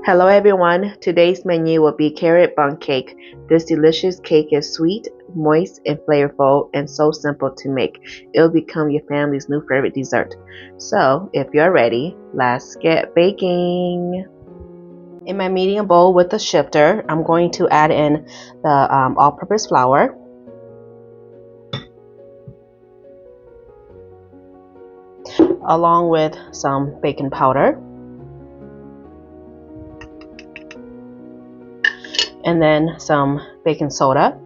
Hello everyone, today's menu will be carrot bundt cake. This delicious cake is sweet, moist, and flavorful, and so simple to make. It'll become your family's new favorite dessert. So, if you're ready, let's get baking. In my medium bowl with the shifter, I'm going to add in the all-purpose flour. Along with some baking powder. And then some baking soda,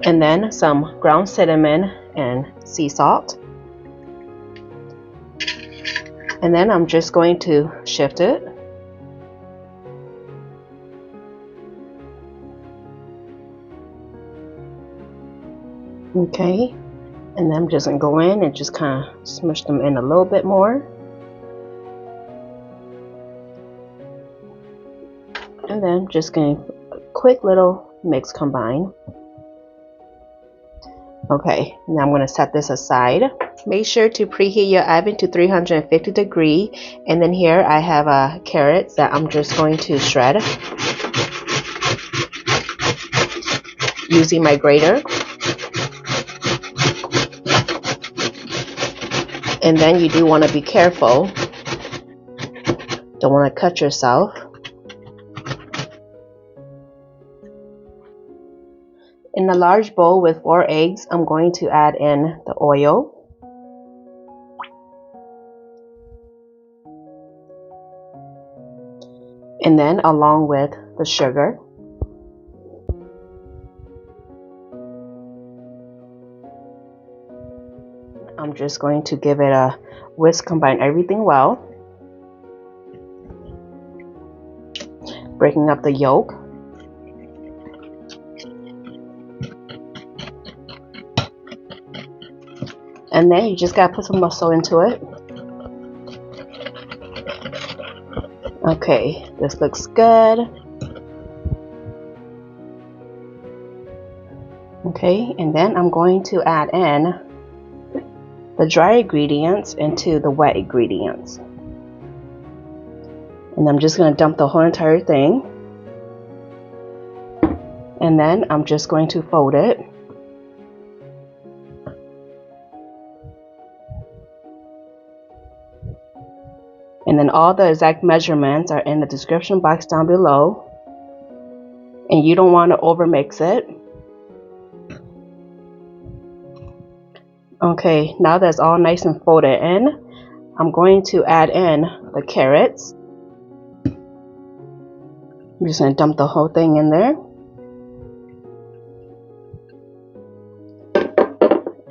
and then some ground cinnamon and sea salt, and then I'm just going to shift it. Okay, and then I'm just going to go in and just kind of smush them in a little bit more. And then just going to a quick little mix combine. Okay, now I'm going to set this aside. Make sure to preheat your oven to 350 degrees. And then here I have carrots that I'm just going to shred using my grater. And then you do want to be careful. Don't want to cut yourself. In a large bowl with 4 eggs, I'm going to add in the oil. And then along with the sugar. I'm just going to give it a whisk, combine everything well. Breaking up the yolk. And then you just gotta put some muscle into it. Okay, this looks good. Okay, and then I'm going to add in the dry ingredients into the wet ingredients. And I'm just gonna dump the whole entire thing. And then I'm just going to fold it. And then all the exact measurements are in the description box down below. And you don't want to overmix it. Okay, now that's all nice and folded in, I'm going to add in the carrots. I'm just going to dump the whole thing in there.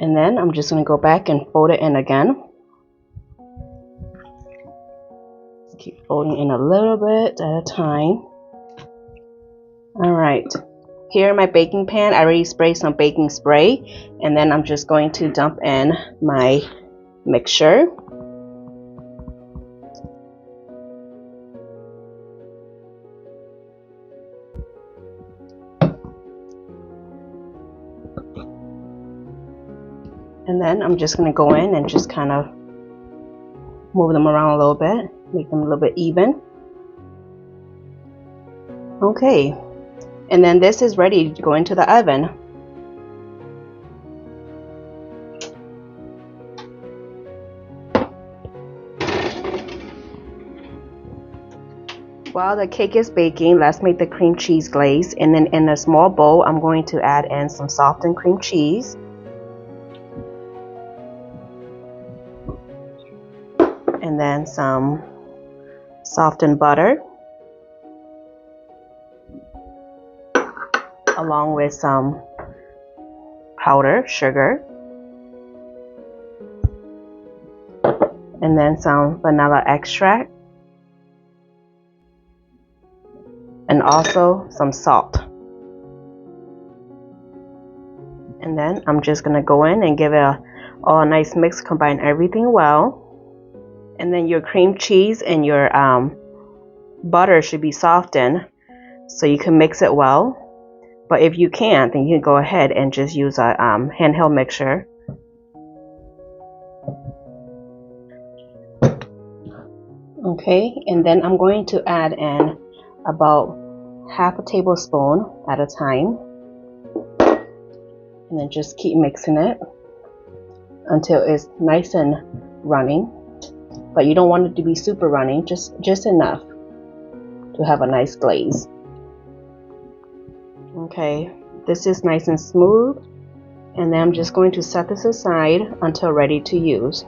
And then I'm just going to go back and fold it in again. Keep folding in a little bit at a time. Alright, here in my baking pan I already sprayed some baking spray, and then I'm just going to dump in my mixture. And then I'm just going to go in and just kind of move them around a little bit. Make them a little bit even. Okay, and then this is ready to go into the oven. While the cake is baking, let's make the cream cheese glaze. And then in a small bowl, I'm going to add in some softened cream cheese. And then some softened butter, along with some powdered sugar, and then some vanilla extract, and also some salt. And then I'm just going to go in and give it a nice mix, combine everything well. And then your cream cheese and your butter should be softened, so you can mix it well. But if you can't, then you can go ahead and just use a handheld mixer. Okay, and then I'm going to add in about half a tablespoon at a time, and then just keep mixing it until it's nice and runny. But you don't want it to be super runny, just enough to have a nice glaze. Okay, this is nice and smooth, and then I'm just going to set this aside until ready to use.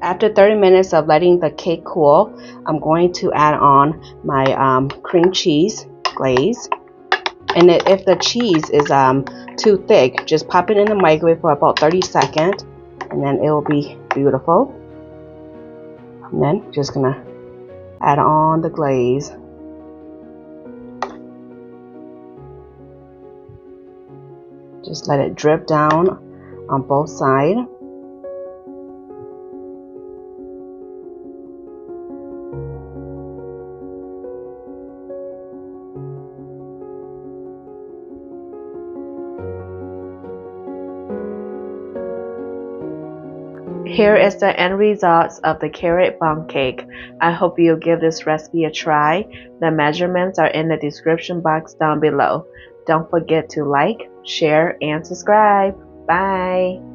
After 30 minutes of letting the cake cool, I'm going to add on my cream cheese glaze. And if the cheese is too thick, just pop it in the microwave for about 30 seconds, and then it will be beautiful. And then just gonna add on the glaze. Just let it drip down on both sides. Here is the end results of the carrot bundt cake. I hope you'll give this recipe a try. The measurements are in the description box down below. Don't forget to like, share, and subscribe. Bye!